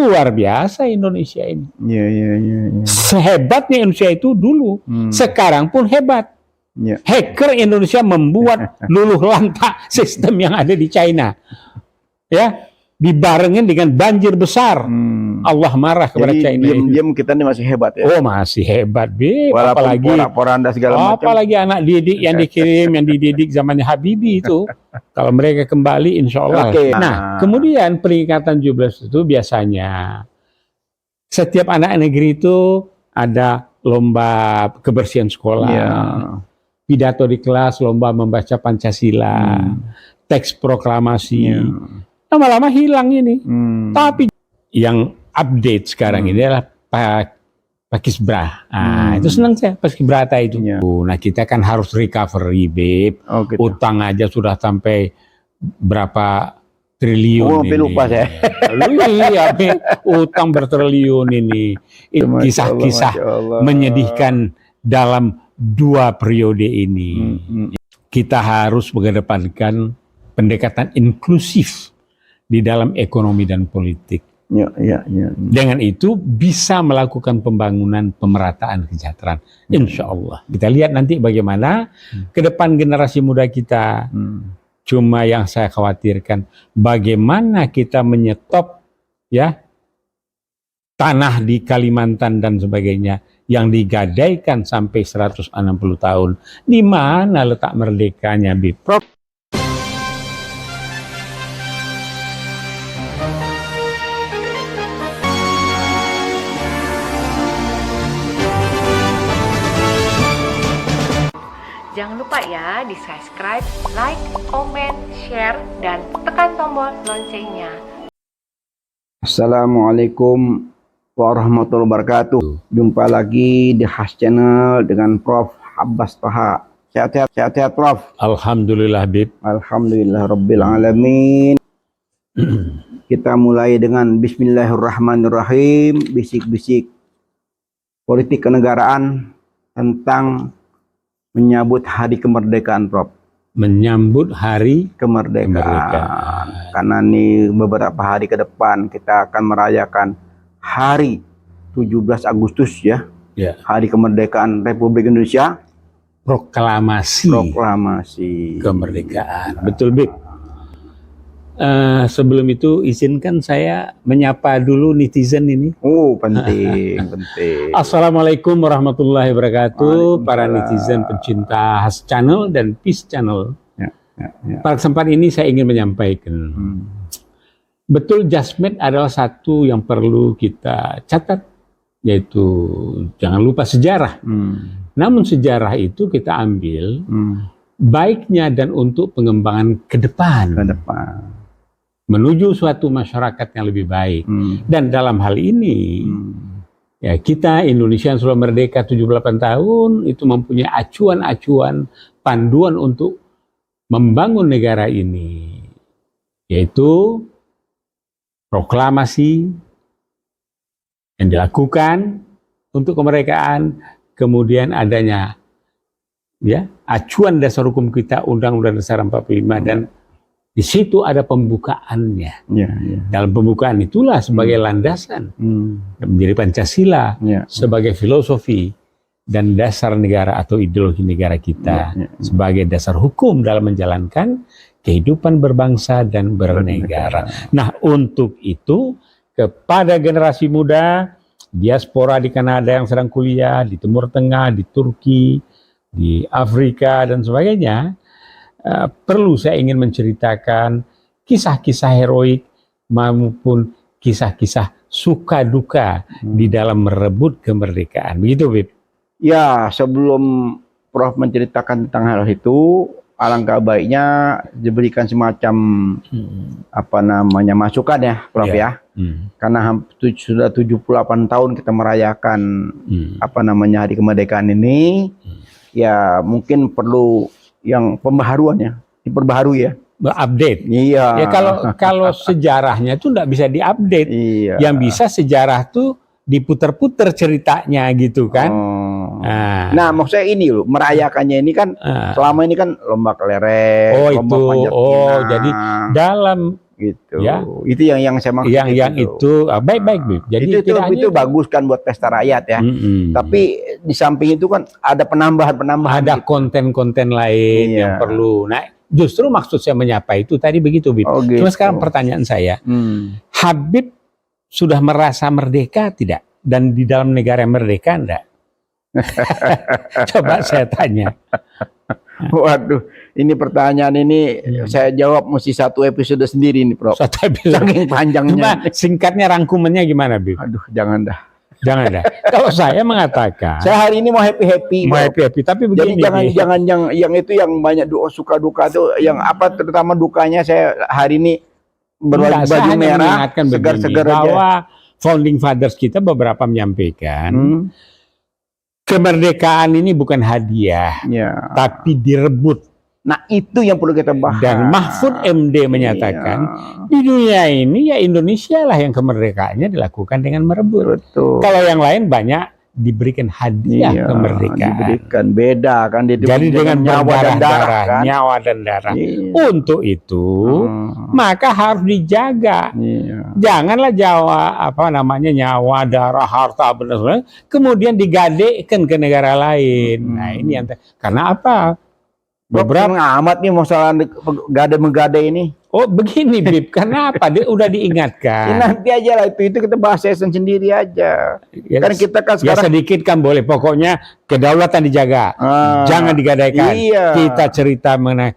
luar biasa Indonesia ini. Iya. Sehebatnya Indonesia itu dulu, sekarang pun hebat. Hacker Indonesia membuat luluh lantak sistem yang ada di China. Ya, dibarengin dengan banjir besar. Allah marah kepada China. Diam-diam kita ini masih hebat ya. Oh, masih hebat, Bib. Walaupun Apalagi porak-poranda segala macam. Apalagi anak didik yang dikirim, yang dididik zamannya Habibie itu. Kalau mereka kembali, insya Allah. Nah, kemudian peringatan 17 itu biasanya setiap anak negeri itu ada lomba kebersihan sekolah, pidato di kelas, lomba membaca Pancasila, teks proklamasi. Lama-lama hilang ini. Tapi yang update sekarang ini adalah Pakisbra. Itu senang saya Paskibrata itu. Nah, kita kan harus recovery, Beb. Gitu. Utang aja sudah sampai berapa triliun ini. Lupa saya. Iya, utang bertriliun ini. Kisah-kisah menyedihkan dalam 2 periode ini. Kita harus mengedepankan pendekatan inklusif di dalam ekonomi dan politik. Dengan itu bisa melakukan pembangunan pemerataan kesejahteraan, insya Allah. Kita lihat nanti bagaimana ke depan generasi muda kita. Cuma yang saya khawatirkan bagaimana kita menyetop ya tanah di Kalimantan dan sebagainya yang digadaikan sampai 160 tahun. Di mana letak merdekanya, Bib? Jangan lupa ya di subscribe, like, comment, share, dan tekan tombol loncengnya. Assalamualaikum warahmatullahi wabarakatuh. Jumpa lagi di Khas Channel dengan Prof. Abbas Taha. Sehat-sehat Prof. Alhamdulillah, Bib. Alhamdulillah Rabbil Alamin. Kita mulai dengan Bismillahirrahmanirrahim. Bisik-bisik politik kenegaraan tentang menyambut hari kemerdekaan, Prof. Menyambut hari kemerdekaan. Karena ini beberapa hari ke depan kita akan merayakan hari 17 Agustus ya. Hari kemerdekaan Republik Indonesia. Proklamasi kemerdekaan. Betul, Bib. Sebelum itu izinkan saya menyapa dulu netizen ini. Oh, penting. Assalamualaikum warahmatullahi wabarakatuh, para netizen pencinta Khas Channel dan Peace Channel. Pada kesempatan ini saya ingin menyampaikan, betul Jasmed adalah satu yang perlu kita catat, yaitu jangan lupa sejarah. Namun sejarah itu kita ambil baiknya dan untuk pengembangan ke depan. Menuju suatu masyarakat yang lebih baik. Dan dalam hal ini, ya kita Indonesia yang sudah merdeka 78 tahun, itu mempunyai acuan-acuan, panduan untuk membangun negara ini. Yaitu proklamasi yang dilakukan untuk kemerdekaan, kemudian adanya ya acuan dasar hukum kita, Undang-Undang Dasar 45, dan di situ ada pembukaannya. Dalam pembukaan itulah sebagai landasan menjadi Pancasila sebagai filosofi dan dasar negara atau ideologi negara kita sebagai dasar hukum dalam menjalankan kehidupan berbangsa dan bernegara. Nah, untuk itu kepada generasi muda diaspora di Kanada yang sedang kuliah, di Timur Tengah, di Turki, di Afrika dan sebagainya, perlu saya ingin menceritakan kisah-kisah heroik maupun kisah-kisah suka duka di dalam merebut kemerdekaan. Begitu, Bib? Ya, sebelum Prof menceritakan tentang hal itu, alangkah baiknya diberikan semacam masukan ya, Prof ya. Karena sudah 78 tahun kita merayakan hari kemerdekaan ini, ya mungkin perlu yang pembaharuannya diperbaharui ya, update. Iya. Ya kalau sejarahnya itu nggak bisa diupdate. Iya. Yang bisa sejarah tuh diputer-puter ceritanya gitu kan. Nah, maksud saya ini loh, merayakannya ini kan selama ini kan lomba kelereng, lomba panjat pinang. Jadi dalam gitu. Ya. Itu yang saya maksud. Yang itu baik-baik, Bib. Jadi itu bagus kan buat pesta rakyat ya. Tapi di samping itu kan ada penambahan-penambahan. Ada konten-konten lain yang perlu. Nah, justru maksud saya menyapa itu tadi begitu, Bib. Gitu. Cuma sekarang pertanyaan saya, Habib sudah merasa merdeka tidak? Dan di dalam negara merdeka enggak? Coba saya tanya. Waduh, ini pertanyaan ini saya jawab mesti satu episode sendiri nih, Prof. Satu episode. Saking panjangnya. Cuma singkatnya rangkumannya gimana, Bib? Aduh, jangan dah. Jangan dah. Kalau saya mengatakan, saya hari ini mau happy, tapi begini. Jadi jangan yang itu yang banyak suka duka itu, yang apa terutama dukanya saya hari ini berbaju merah, segar-segar aja. Bahwa founding fathers kita beberapa menyampaikan kemerdekaan ini bukan hadiah, tapi direbut. Nah, itu yang perlu kita bahas. Dan Mahfud MD menyatakan di dunia ini ya Indonesia lah yang kemerdekaannya dilakukan dengan merebut. Betul. Kalau yang lain banyak diberikan hadiah kemerdekaan. Diberikan beda kan. Jadi dengan nyawa dan darah, kan? Nyawa dan darah. Untuk itu maka harus dijaga. Janganlah nyawa, darah, harta benar, kemudian digadaikan ke negara lain. Nah, ini yang karena apa? Beberapa amat nih masalah gade-megade ini. Oh begini, Bib, karena apa? Dia udah diingatkan. Nanti aja lah itu kita bahas sendiri aja. Ya, kan kita kan sekarang sedikit kan boleh. Pokoknya kedaulatan dijaga, jangan digadaikan. Kita cerita mengenai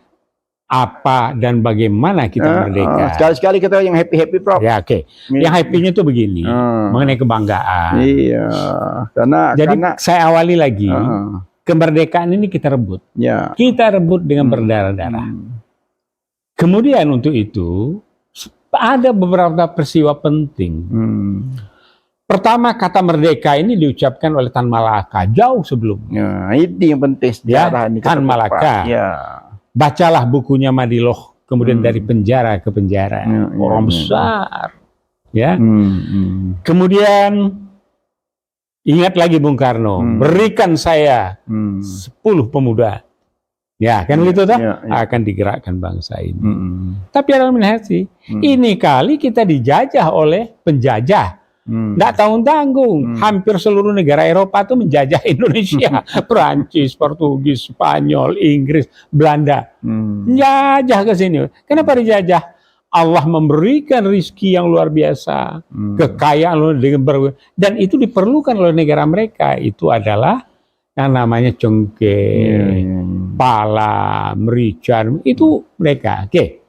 apa dan bagaimana kita merdeka. Sekali-sekali kita yang happy, Prof. Ya, oke. Yang happy-nya tuh begini, mengenai kebanggaan. Iya. Jadi saya awali lagi. Kemerdekaan ini kita rebut. Kita rebut dengan berdarah-darah. Kemudian untuk itu ada beberapa peristiwa penting. Pertama, kata merdeka ini diucapkan oleh Tan Malaka jauh sebelumnya. Itu yang penting sejarah ini. Tan Malaka. Bacalah bukunya Madiloh, kemudian dari penjara ke penjara. Orang besar. Ya. Kemudian ingat lagi Bung Karno, berikan saya 10 pemuda. Ya, kan gitu toh? Akan digerakkan bangsa ini. Tapi ada mengerti, ini kali kita dijajah oleh penjajah. Nggak tanggung-tanggung. Hampir seluruh negara Eropa itu menjajah Indonesia. Perancis, Portugis, Spanyol, Inggris, Belanda. Jajah ke sini. Kenapa dijajah? Allah memberikan rizki yang luar biasa, kekayaan dan itu diperlukan oleh negara mereka. Itu adalah yang namanya cengkeh, pala, merican, itu mereka. Oke.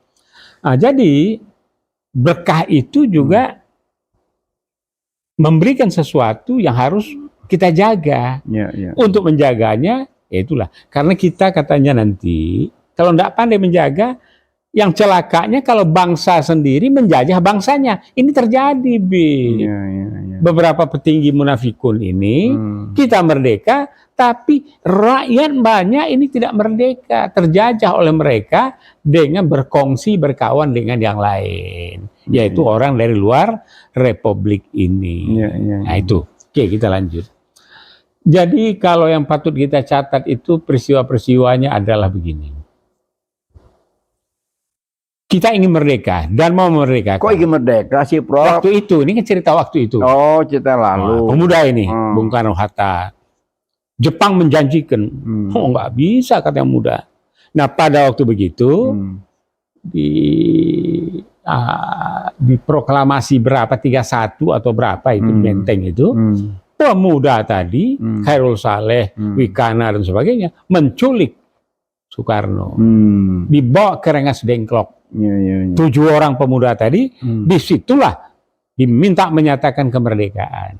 Nah, jadi berkah itu juga memberikan sesuatu yang harus kita jaga. Untuk menjaganya, ya itulah. Karena kita katanya nanti kalau tidak pandai menjaga, yang celakanya kalau bangsa sendiri menjajah bangsanya. Ini terjadi, Bi. Beberapa petinggi munafikun ini, kita merdeka, tapi rakyat banyak ini tidak merdeka. Terjajah oleh mereka dengan berkongsi, berkawan dengan yang lain. Yaitu orang dari luar Republik ini. Nah itu. Oke, kita lanjut. Jadi kalau yang patut kita catat itu peristiwa-peristiwanya adalah begini. Kita ingin merdeka dan mau merdeka. Kok ingin merdeka sih, Prof? Waktu itu, ini kan cerita waktu itu. Oh, cerita lalu. Pemuda ini, Bung Karno Hatta. Jepang menjanjikan, oh nggak bisa kata yang muda. Nah pada waktu begitu, di proklamasi berapa, 31 atau berapa itu, Menteng itu, pemuda tadi, Khairul Saleh, Wikana dan sebagainya, menculik Soekarno. Dibawa ke Rengas Dengklok. 7 orang pemuda tadi, disitulah diminta menyatakan kemerdekaan.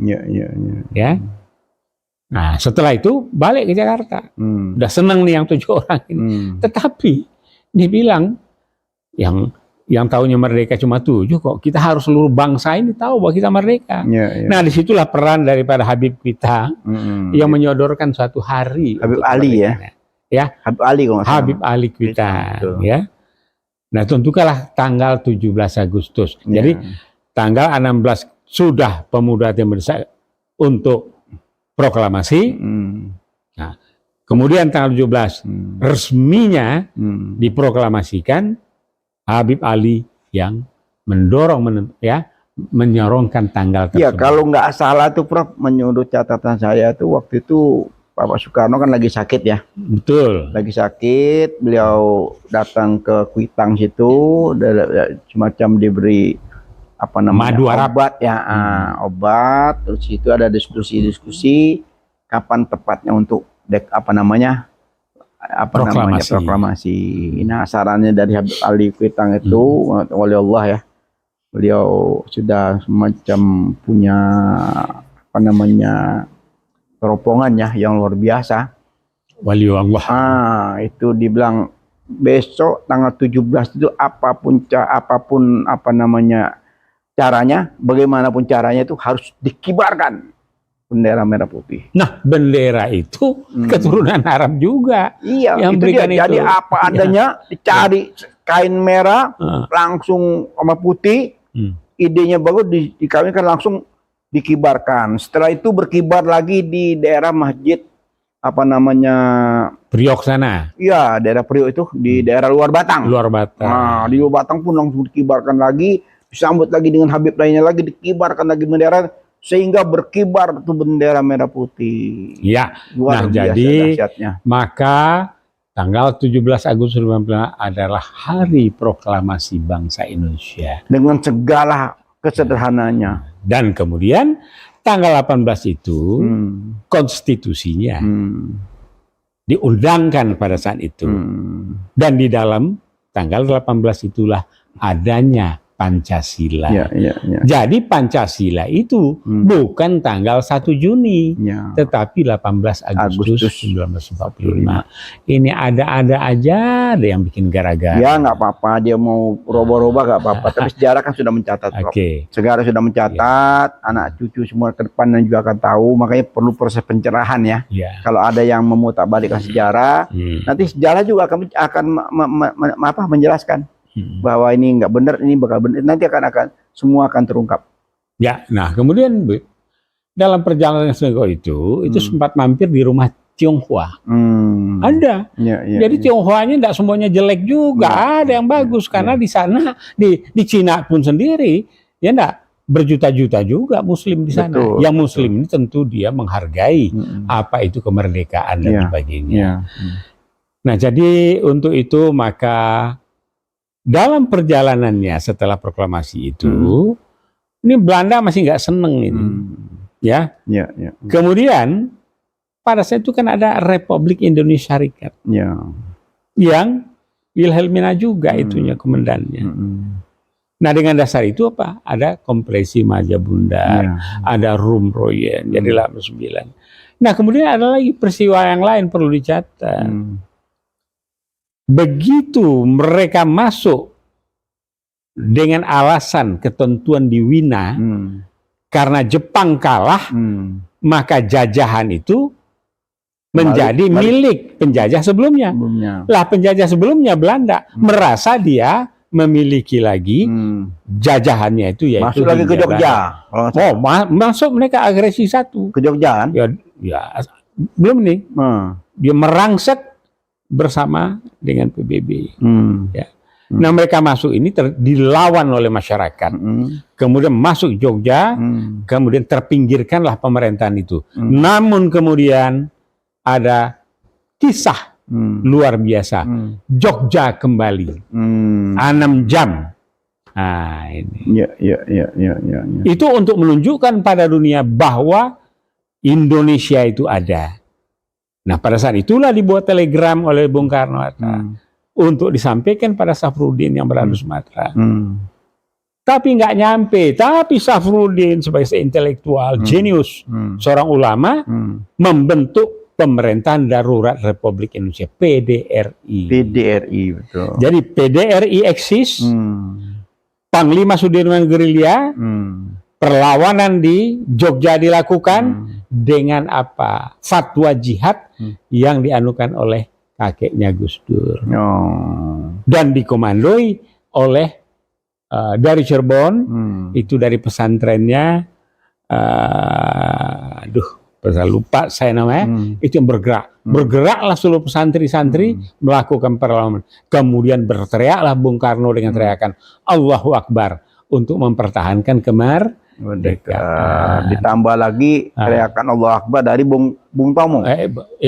Ya. Nah, setelah itu balik ke Jakarta. Udah seneng nih yang 7 orang ini. Tetapi dibilang yang tahunya merdeka cuma 7 kok. Kita harus seluruh bangsa ini tahu bahwa kita merdeka. Nah, disitulah peran daripada Habib kita yang menyodorkan suatu hari. Habib Ali ya. Habib Ali kalau nggak salah. Habib Ali kita. Ya. Nah, tentukanlah tanggal 17 Agustus. Jadi tanggal 16 sudah pemuda yang mendesak untuk proklamasi. Nah, kemudian tanggal 17 resminya diproklamasikan Habib Ali yang mendorong menyorongkan tanggal tersebut. Ya, kalau nggak salah tuh Prof, menurut catatan saya tuh waktu itu Bapak Soekarno kan lagi sakit ya. Betul. Lagi sakit, beliau datang ke Kuitang situ, semacam diberi apa namanya, Madu Arab. obat ya, obat. Terus itu ada diskusi-diskusi kapan tepatnya untuk proklamasi. Nah, sarannya dari Habib Ali Kuitang itu oleh Allah ya, beliau sudah semacam punya teropongan ya yang luar biasa. Wali Allah. Itu dibilang besok tanggal 17 itu apapun caranya, bagaimanapun caranya itu harus dikibarkan bendera merah putih. Nah, bendera itu keturunan Arab juga. Iya, yang itu berikan dia. Jadi apa adanya, dicari kain merah langsung sama putih. Idenya bagus, dikawinkan langsung dikibarkan. Setelah itu berkibar lagi di daerah masjid Priok sana. Iya, daerah Priok itu di daerah Luar Batang. Luar Batang. Nah, di Luar Batang pun langsung dikibarkan lagi, disambut lagi dengan Habib lainnya lagi, dikibarkan lagi bendera sehingga berkibar tuh bendera merah putih. Ya. Luar biasa jadi dahsyatnya. maka tanggal 17 Agustus 1945 adalah hari proklamasi bangsa Indonesia. Dengan segala kesederhananya. Dan kemudian tanggal 18 itu konstitusinya diundangkan pada saat itu. Dan di dalam tanggal 18 itulah adanya Pancasila. Jadi Pancasila itu bukan tanggal 1 Juni, tetapi 18 Agustus 1945. Ini ada-ada aja ada yang bikin gara-gara. Ya nggak apa-apa, dia mau roba-roba nggak apa-apa. Tapi sejarah kan sudah mencatat. Sejarah sudah mencatat, anak cucu semua ke depan dan juga akan tahu. Makanya perlu proses pencerahan ya. Kalau ada yang memutarbalikkan sejarah, nanti sejarah juga akan menjelaskan bahwa ini nggak benar, ini bakal benar, nanti akan semua akan terungkap. Ya, nah kemudian dalam perjalanan itu sempat mampir di rumah Tionghoa. Ada. Jadi Tionghoanya tidak semuanya jelek juga, ada yang bagus karena di sana di Cina pun sendiri ya enggak berjuta-juta juga Muslim di sana. Yang Muslim ini tentu dia menghargai apa itu kemerdekaan dan sebagainya. Nah jadi untuk itu maka dalam perjalanannya setelah proklamasi itu, ini Belanda masih nggak seneng ini, Kemudian pada saat itu kan ada Republik Indonesia Syarikat, yang Wilhelmina juga itunya komandannya. Nah dengan dasar itu apa? Ada Kompresi Majapahit, ada Rumroyen, jadi 89. Nah kemudian ada lagi peristiwa yang lain perlu dicatat. Begitu mereka masuk dengan alasan ketentuan di Wina, karena Jepang kalah, maka jajahan itu menjadi milik penjajah sebelumnya. Lah penjajah sebelumnya Belanda merasa dia memiliki lagi jajahannya itu, yaitu masuk lagi ke Jogja. Masuk mereka agresi satu ke Jogja. Belum nih. Dia merangsek bersama dengan PBB. Nah mereka masuk ini dilawan oleh masyarakat. Kemudian masuk Jogja, kemudian terpinggirkanlah pemerintahan itu. Namun kemudian ada kisah luar biasa. Jogja kembali 6 jam. Nah ini. Itu untuk menunjukkan pada dunia bahwa Indonesia itu ada. Nah pada saat itulah dibuat telegram oleh Bung Karno-Hatta untuk disampaikan pada Safruddin yang berada di Sumatera. Tapi nggak nyampe. Tapi Safruddin sebagai intelektual, jenius, seorang ulama, membentuk pemerintahan darurat Republik Indonesia, PDRI. Betul. Jadi PDRI eksis, Panglima Sudirman gerilya, perlawanan di Jogja dilakukan dengan apa? Fatwa jihad yang dianukan oleh kakeknya Gus Dur. Dan dikomandoi oleh dari Cirebon, itu dari pesantrennya, saya lupa saya namanya, itu yang bergeraklah seluruh santri-santri melakukan perlawanan. Kemudian berteriaklah Bung Karno dengan teriakan Allahu Akbar, untuk mempertahankan kemerdekaan. Ditambah lagi teriakan Allah Akbar dari Bung Tomo.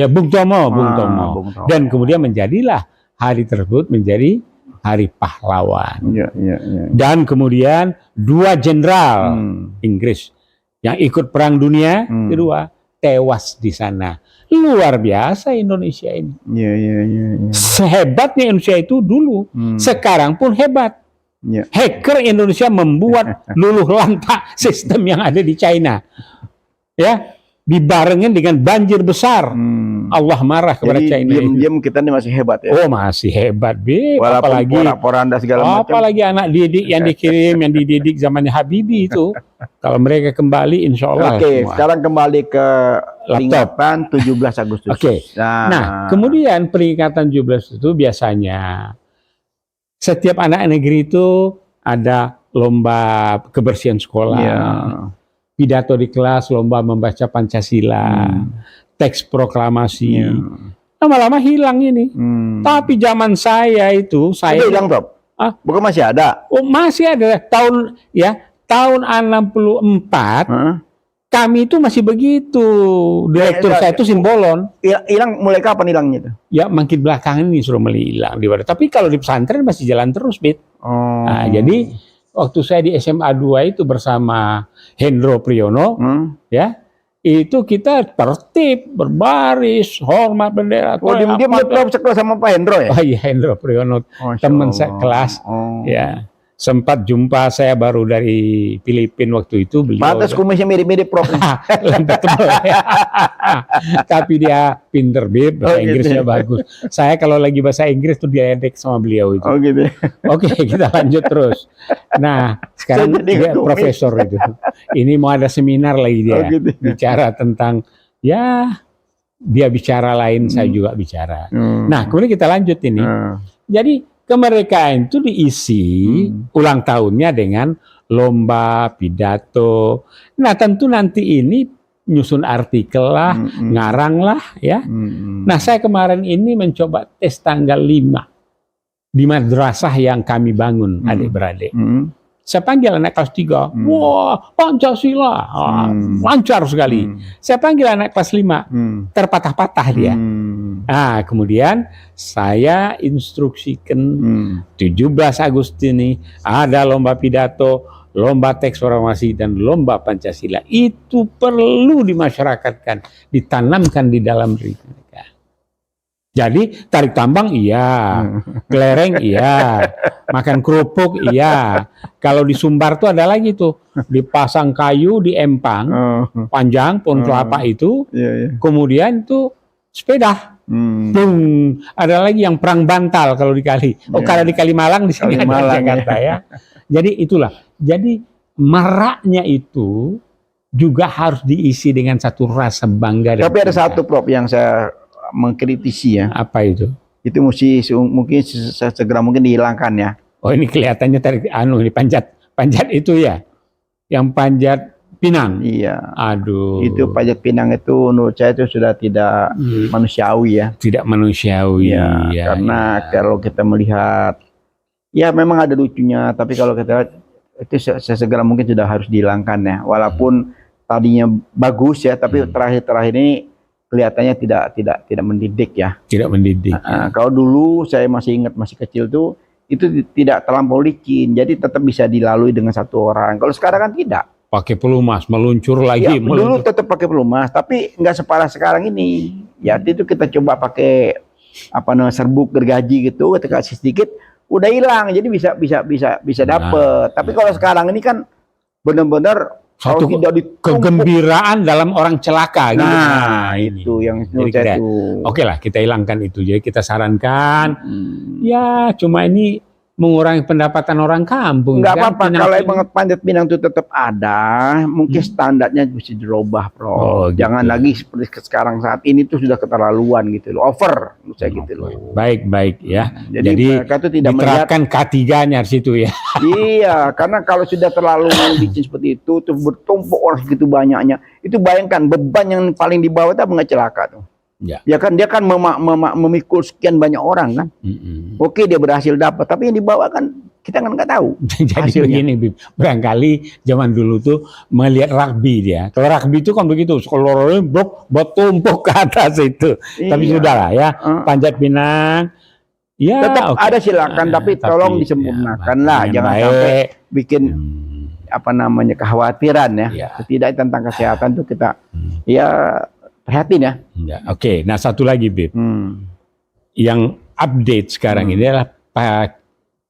Bung Tomo. Bung Tomo. Dan kemudian menjadilah hari tersebut menjadi Hari Pahlawan. Ya. Dan kemudian 2 jenderal Inggris yang ikut Perang Dunia Kedua tewas di sana. Luar biasa Indonesia ini. Iya. Sehebatnya Indonesia itu dulu, sekarang pun hebat. Ya. Hacker Indonesia membuat luluh lantak sistem yang ada di China. Ya, dibarengin dengan banjir besar. Allah marah kepada China. Diam-diam kita ini masih hebat ya. Oh, masih hebat, Beb. Walaupun Apalagi porak-poranda segala macam. apalagi anak didik yang dikirim, yang dididik zamannya Habibie itu. Kalau mereka kembali, insya Allah. Oke, sekarang kembali ke Laptop. peringatan 17 Agustus. Oke. Nah, kemudian peringatan 17 itu biasanya setiap anak negeri itu ada lomba kebersihan sekolah, pidato di kelas, lomba membaca Pancasila, teks proklamasi. Lama-lama hilang ini. Tapi zaman saya itu, Udah hilang, Prof? Bukan masih ada? Oh, masih ada. Tahun 64, kami itu masih begitu. Direktur saya itu Simbolon. Hilang mulai kapan hilangnya itu? Ya, makin belakangan ini sudah mulai hilang. Tapi kalau di pesantren masih jalan terus, Bit. Nah, jadi waktu saya di SMA 2 itu bersama Hendro Priyono, ya, itu kita tertib, berbaris, hormat bendera. Oh, dia Prof sekelas sama Pak Hendro ya? Oh iya, Hendro Priyono, teman saya kelas. Ya. Sempat jumpa saya baru dari Filipina waktu itu. Beliau pantas kumisnya mirip-mirip Prof. Lembek tebal ya. Tapi dia pinter, Bib, bahasa Inggrisnya bagus. Saya kalau lagi bahasa Inggris tuh diledek sama beliau itu. Oh gitu. Oke, kita lanjut terus. Nah, sekarang dia profesor itu. Ini mau ada seminar lagi dia. Bicara tentang, ya, dia bicara lain, saya juga bicara. Nah, kemudian kita lanjut ini. Jadi kemerdekaan itu diisi ulang tahunnya dengan lomba, pidato. Nah, tentu nanti ini nyusun artikel lah, ngarang lah, ya. Nah, saya kemarin ini mencoba tes tanggal 5 di madrasah yang kami bangun, adik-beradik. Saya panggil anak kelas 3, wah, Pancasila, lancar sekali. Saya panggil anak kelas 5, terpatah-patah dia. Nah, kemudian saya instruksikan 17 Agustus ini ada lomba pidato, lomba teks proklamasi, dan lomba Pancasila. Itu perlu dimasyarakatkan, ditanamkan di dalam diri mereka. Jadi tarik tambang iya, kelereng iya, makan kerupuk iya. Kalau di Sumbar tuh ada lagi tuh, dipasang kayu di empang panjang pohon kelapa itu, kemudian tuh sepeda. Ada lagi yang perang bantal kalau di kali. Kalau di Kalimalang di sini ada Jakarta ya. Jadi itulah. Jadi maraknya itu juga harus diisi dengan satu rasa bangga. Tapi ada satu, Prof, yang saya mengkritisi ya. Apa itu? Itu mesti mungkin segera mungkin dihilangkan ya. Oh, ini kelihatannya tadi ini panjat itu ya. Yang panjat pinang. Iya. Aduh. Itu panjat pinang itu menurut saya itu sudah tidak manusiawi ya. Tidak manusiawi ya. Karena kalau kita melihat ya memang ada lucunya, tapi kalau kita lihat itu segera mungkin sudah harus dihilangkan ya. Walaupun tadinya bagus ya, tapi terakhir-terakhir ini kelihatannya tidak mendidik ya. Tidak mendidik. Kalau dulu saya masih ingat masih kecil tuh itu tidak terlampau licin, jadi tetap bisa dilalui dengan satu orang. Kalau sekarang kan tidak. Pakai pelumas, meluncur lagi. Ya, dulu tetap pakai pelumas, tapi nggak separah sekarang ini. Ya itu kita coba pakai serbuk gergaji gitu, kita kasih sedikit, udah hilang. Jadi bisa dapet. Tapi kalau sekarang ini kan benar-benar satu kegembiraan dalam orang celaka gitu. Nah, itu yang saya itu. Oke lah, kita hilangkan itu. Jadi kita sarankan ya cuma ini mengurangi pendapatan orang kampung. Enggak apa-apa, kalau emang panjat pinang itu tetap ada, mungkin standarnya bisa dirubah, Bro. Oh, gitu. Jangan lagi seperti sekarang saat ini tuh sudah keterlaluan gitu loh, over menurut saya gitu loh. Baik ya. Jadi mereka tuh tidak diterapkan K3-nya di situ ya. Iya, karena kalau sudah terlalu licin seperti itu, tuh bertumpuk orang segitu banyaknya, itu bayangkan beban yang paling di bawah itu nggak celaka tuh. Ya kan dia kan memikul sekian banyak orang kan. Oke, dia berhasil dapat, tapi yang dibawa kan kita kan nggak tahu. Jadi hasilnya. begini, Bib. Barangkali zaman dulu tuh melihat rugby dia. Kalau rugby itu kan begitu, sekelorongnya buat tumpuk ke atas itu. Tapi Iya. sudah lah ya, panjat pinang. Ya, Tetap oke. ada silakan, tapi tolong disempurnakan lah, dengan jangan baik. sampai bikin apa namanya kekhawatiran ya. Ya. Setidaknya tentang kesehatan tuh kita ya perhatiin ya. Ya, oke. Nah, satu lagi, Bib. Yang update sekarang ini adalah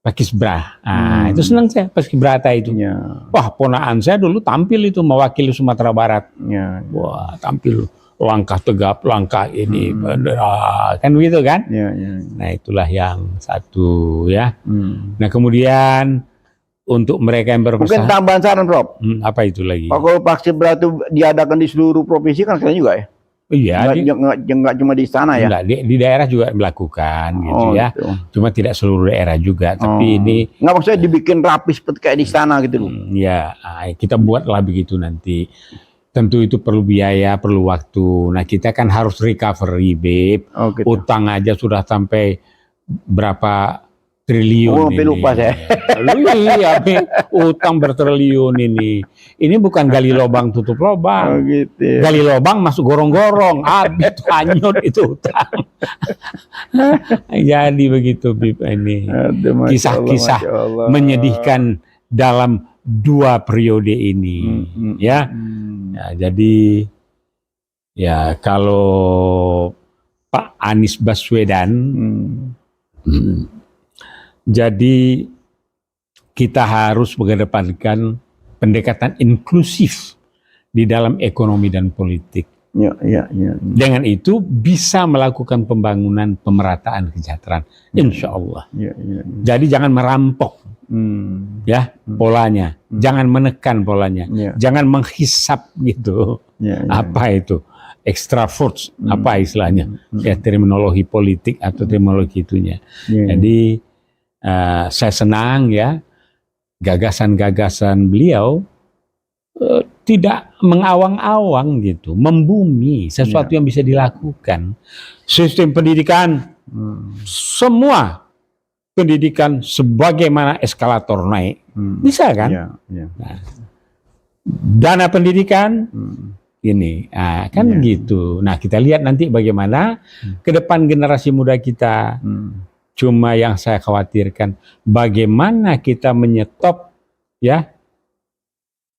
Pak Kisbra. Nah, itu senang saya Pak Kisbrata itu. Ya. Wah, ponaan saya dulu tampil itu mewakili Sumatera Barat. Ya. Wah, tampil langkah tegap, langkah ini, kan begitu kan? Ya, ya. Nah, itulah yang satu ya. Nah, kemudian untuk mereka yang Mungkin berpesan, tambahan saran, Prof. apa itu lagi? Kalau vaksin itu diadakan di seluruh provinsi kan kayaknya juga ya. Iya, Nggak cuma di istana ya. enggak, di daerah juga melakukan gitu ya. Gitu. Cuma tidak seluruh daerah juga, tapi ini nggak maksudnya dibikin rapi seperti kayak di istana gitu loh. ya kita buatlah begitu nanti. Tentu itu perlu biaya, perlu waktu. Nah, kita kan harus recovery, Beb. Oh, gitu. Utang aja sudah sampai berapa triliun Oh, ini. lupa saya. Iya, Beb. Utang bertriliun ini. Ini bukan gali lubang tutup Oh, lubang. gitu ya. Gali lubang masuk gorong-gorong. Habis hanyut itu utang. Jadi begitu, Beb, ini. Aduh, Masya Kisah-kisah Allah, Masya Allah. menyedihkan dalam 2 periode ini. Ya. Ya, jadi ya kalau Pak Anies Baswedan, jadi kita harus mengedepankan pendekatan inklusif di dalam ekonomi dan politik. Ya. Dengan itu bisa melakukan pembangunan pemerataan kesejahteraan, insya Allah. Ya. Jadi jangan merampok ya polanya, jangan menekan polanya, Ya. jangan menghisap gitu. Ya. Apa itu extra fruits, apa istilahnya, ya terminologi politik atau terminologi itunya. Ya. Jadi saya senang ya gagasan-gagasan beliau tidak mengawang-awang gitu, membumi sesuatu yang bisa dilakukan. Sistem pendidikan, semua pendidikan sebagaimana eskalator naik, bisa kan? Ya. Nah, dana pendidikan ini, kan gitu. Nah, kita lihat nanti bagaimana ke depan generasi muda kita. Cuma yang saya khawatirkan, bagaimana kita menyetop ya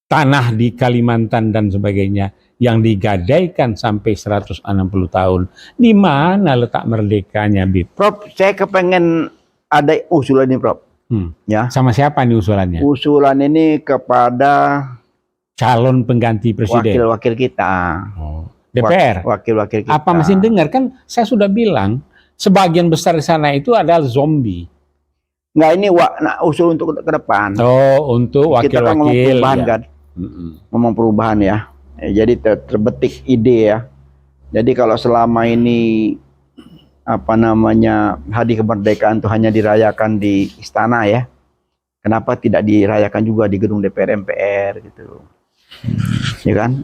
tanah di Kalimantan dan sebagainya yang digadaikan sampai 160 tahun. Di mana letak merdekanya, Bib? Prof, saya kepengen ada usulan ini, Prof. Ya. Sama siapa nih usulannya? Usulan ini kepada Calon pengganti presiden. wakil-wakil kita. DPR. Wakil-wakil kita. Apa masih dengar? Kan saya sudah bilang, sebagian besar di sana itu adalah zombie. Nggak, ini usul untuk ke depan. Oh, untuk Kita kan ngomong wakil-wakil. perubahan Ya. kan. Ngomong perubahan ya. Jadi terbetik ide ya. Jadi kalau selama ini apa namanya hari kemerdekaan itu hanya dirayakan di istana ya, kenapa tidak dirayakan juga di gedung DPR MPR gitu, ya kan?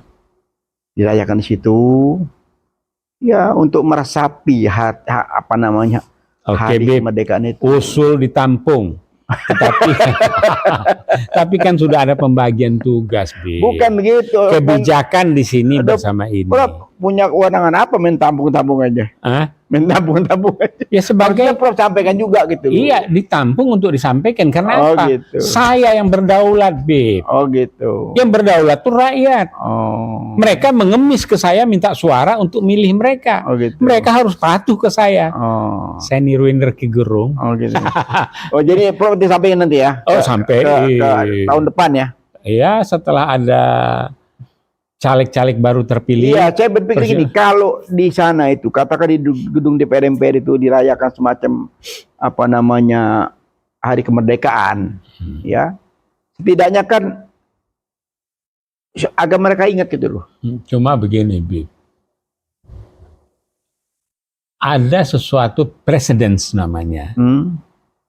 Dirayakan di situ, ya untuk meresapi apa namanya Oke, hari Bib. kemerdekaan itu. Usul ditampung. Tapi kan sudah ada pembagian tugas, Bib. Bukan begitu. Kebijakan di sini bersama ini. Prof, punya kewenangan apa main tampung-tampung aja? Hah? Main tampung-tampung aja. Ya sebagai Harusnya Prof sampaikan juga gitu. iya, ditampung untuk disampaikan. Karena Oh, apa? gitu. Saya yang berdaulat, Bib. Oh gitu. Yang berdaulat tuh rakyat. Oh. Mereka mengemis ke saya minta suara untuk milih mereka. Oh gitu. Mereka harus patuh ke saya. Oh. Saya niruin Rocky Gerung. Oh gitu. Oh jadi Prof disampaikan nanti ya? Oh, sampai ke tahun depan ya? Ya, setelah ada caleg-caleg baru terpilih. Iya, saya berpikir gini, kalau di sana itu, katakan di gedung DPR MPR itu dirayakan semacam apa namanya hari kemerdekaan, ya, setidaknya kan agar mereka ingat gitu loh. Cuma begini, Bib. Ada sesuatu precedence namanya,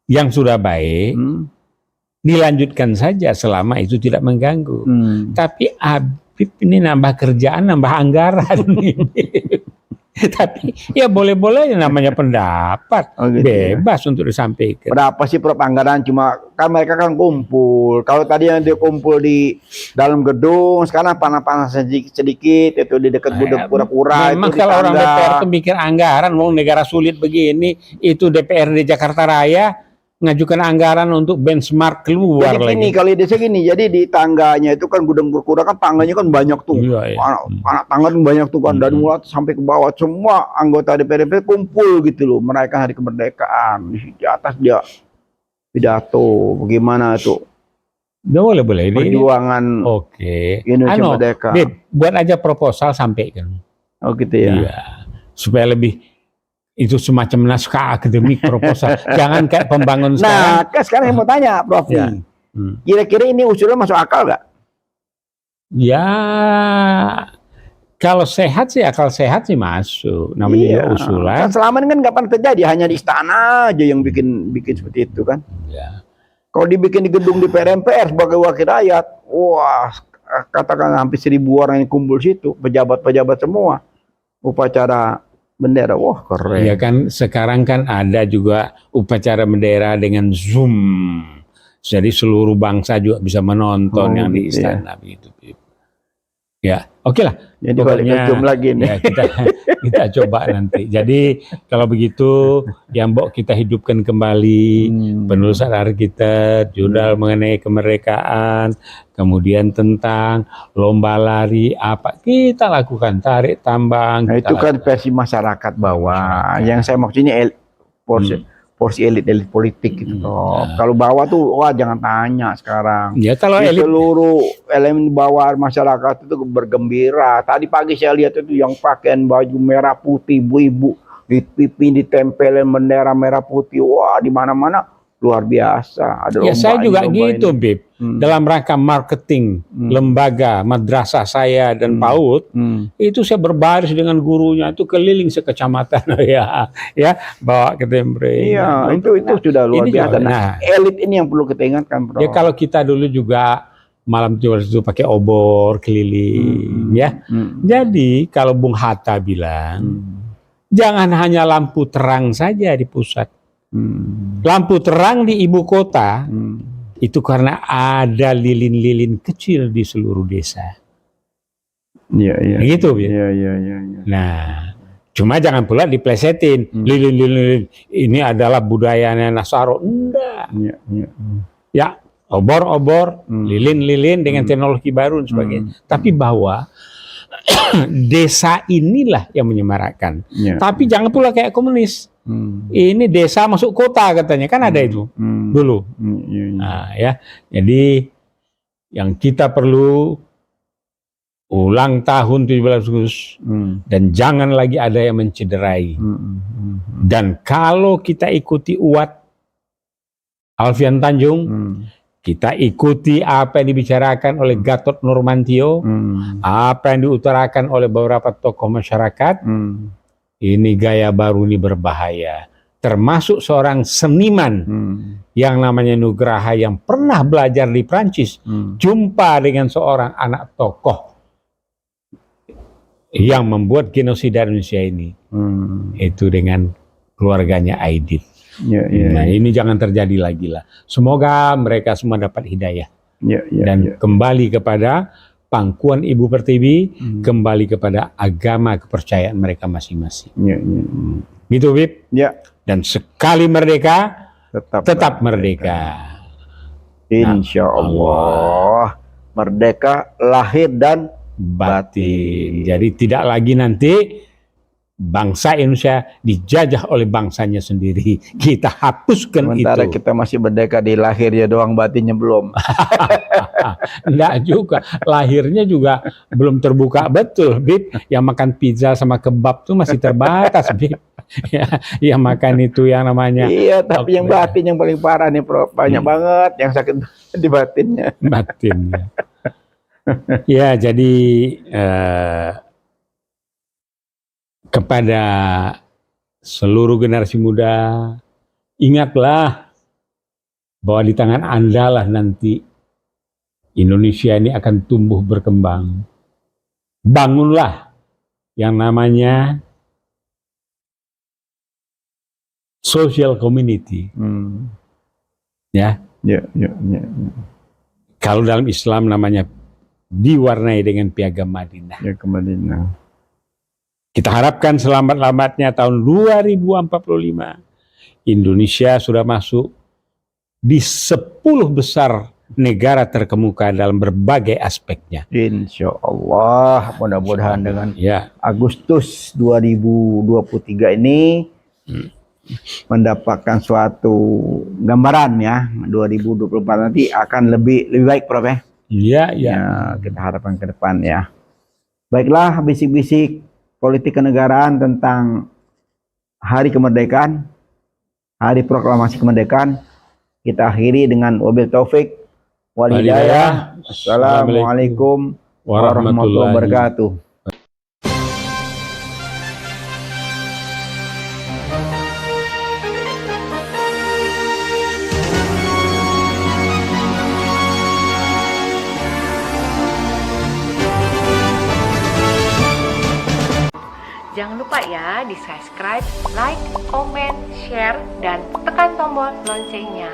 yang sudah baik, dilanjutkan saja selama itu tidak mengganggu. Tapi Habib ini nambah kerjaan, nambah anggaran. Tapi ya boleh-boleh namanya pendapat, Oh, gitu ya. bebas untuk disampaikan. Berapa sih Prof anggaran, cuma kan mereka kan kumpul. Kalau tadi yang dia kumpul di dalam gedung, sekarang panas-panas sedikit itu di dekat gudang kura-kura itu Memang di kalau orang tangga. DPR tuh mikir anggaran, mau negara sulit begini, itu DPRD Jakarta Raya ngajukan anggaran untuk benchmark keluar Jadi gini, lagi. kalau desa gini, jadi di tangganya itu kan gudang kura-kura kan tangganya kan banyak tuh. Iya, iya. Anak tangga tuh banyak tuh kan, dari mulai sampai ke bawah semua anggota DPR kumpul gitu loh, merayakan hari kemerdekaan. Di atas dia pidato, bagaimana tuh Boleh. perjuangan Oke. Indonesia merdeka. Beb, buat aja proposal sampaikan. Oh gitu ya. Iya. Supaya lebih itu semacam naskah akademik proposal. Jangan kayak pembangun sekarang. Nah, kan sekarang saya mau tanya, Prof. Ya. nih. Kira-kira ini usulnya masuk akal nggak? Ya, kalau sehat sih, akal sehat sih masuk. Namanya juga usulan. Kan selama ini kan nggak pernah terjadi, hanya di istana aja yang bikin seperti itu kan. Ya. Kalau dibikin di gedung di MPR sebagai wakil rakyat, wah, katakan hampir 1.000 orang yang kumpul situ, pejabat-pejabat semua, upacara bendera, wah keren. Ya kan sekarang kan ada juga upacara bendera dengan Zoom. Jadi seluruh bangsa juga bisa menonton yang di gitu ya. istana begitu. Ya, oke lah. Jadi balik ke Zoom lagi nih. Ya, kita coba nanti. Jadi kalau begitu yang Mbok kita hidupkan kembali penulisan hari kita, jurnal mengenai kemerdekaan, kemudian tentang lomba lari apa kita lakukan, tarik tambang. Nah, kita itu kan lakukan. versi masyarakat bawah. Yang saya maksudnya porsi elit politik gitu toh. Kalau bawah tuh wah jangan tanya sekarang. Ya kalau Di elit seluruh elemen bawah masyarakat itu bergembira. Tadi pagi saya lihat itu yang pakaian baju merah putih, ibu-ibu di pipi ditempelin bendera merah putih. Wah, di mana-mana luar biasa. Ada ya saya lomba juga ini, lomba gitu, ini. Bib. Dalam rangka marketing lembaga madrasah saya dan PAUD, itu saya berbaris dengan gurunya itu keliling sekecamatan ya bawa ke tembre. Iya, itu sudah luar ini biasa. juga, Nah, elit ini yang perlu kita ingatkan, Bro. ya kalau kita dulu juga malam itu pakai obor keliling, ya. Jadi kalau Bung Hatta bilang, jangan hanya lampu terang saja di pusat. Lampu terang di ibu kota itu karena ada lilin-lilin kecil di seluruh desa. Iya. Gitu, Bib. Iya. Nah, cuma jangan pula diplesetin. Lilin-lilin ini adalah budayanya Nasaro. Enggak. Iya. Ya, obor-obor, lilin-lilin dengan teknologi baru dan sebagainya. Tapi bahwa desa inilah yang menyemarakkan. Iya. Tapi jangan pula kayak komunis. Ini desa masuk kota katanya, kan ada itu dulu. Iya. Nah, ya. Jadi yang kita perlu ulang tahun 17 Agustus dan jangan lagi ada yang mencederai. Dan kalau kita ikuti Uwat Alfian Tanjung, kita ikuti apa yang dibicarakan oleh Gatot Nurmantio, apa yang diutarakan oleh beberapa tokoh masyarakat, ini gaya baru ini berbahaya. Termasuk seorang seniman yang namanya Nugraha yang pernah belajar di Prancis, jumpa dengan seorang anak tokoh yang membuat genosida Indonesia ini, itu dengan keluarganya Aidit. Nah, ini jangan terjadi lagi lah. Semoga mereka semua dapat hidayah dan kembali kepada pangkuan Ibu Pertiwi, kembali kepada agama kepercayaan mereka masing-masing. Gitu, Bib. Ya. Dan sekali merdeka, tetap merdeka. Insya Allah. Merdeka lahir dan batin. Jadi tidak lagi nanti bangsa Indonesia dijajah oleh bangsanya sendiri. Kita hapuskan sementara itu. kita masih merdeka di lahirnya doang, batinnya belum. Enggak juga. Lahirnya juga belum terbuka betul, Bib. Yang makan pizza sama kebab tuh masih terbatas, Bib. Yang makan itu yang namanya. Iya, tapi yang batin yang paling parah nih, Prof. Banyak banget yang sakit di batinnya. Batinnya. Ya, jadi kepada seluruh generasi muda, ingatlah bahwa di tangan Anda lah nanti Indonesia ini akan tumbuh berkembang. Bangunlah yang namanya social community. Ya, Ya, ya, ya. kalau dalam Islam namanya diwarnai dengan piagam Madinah. Ya, ke Madinah. Kita harapkan selamat-lambatnya tahun 2045 Indonesia sudah masuk di 10 besar negara terkemuka dalam berbagai aspeknya. Insya Allah, mudah-mudahan dengan Ya, Agustus 2023 ini mendapatkan suatu gambaran ya, 2024 nanti akan lebih baik, Prof. Ya. ya, ya. Ya, kita harapkan ke depan ya. Baiklah, bisik-bisik politik kenegaraan tentang Hari Kemerdekaan, Hari Proklamasi Kemerdekaan, kita akhiri dengan wabil taufik wal hidayah. Assalamualaikum warahmatullahi wabarakatuh. Jangan lupa ya di subscribe, like, comment, share, dan tekan tombol loncengnya.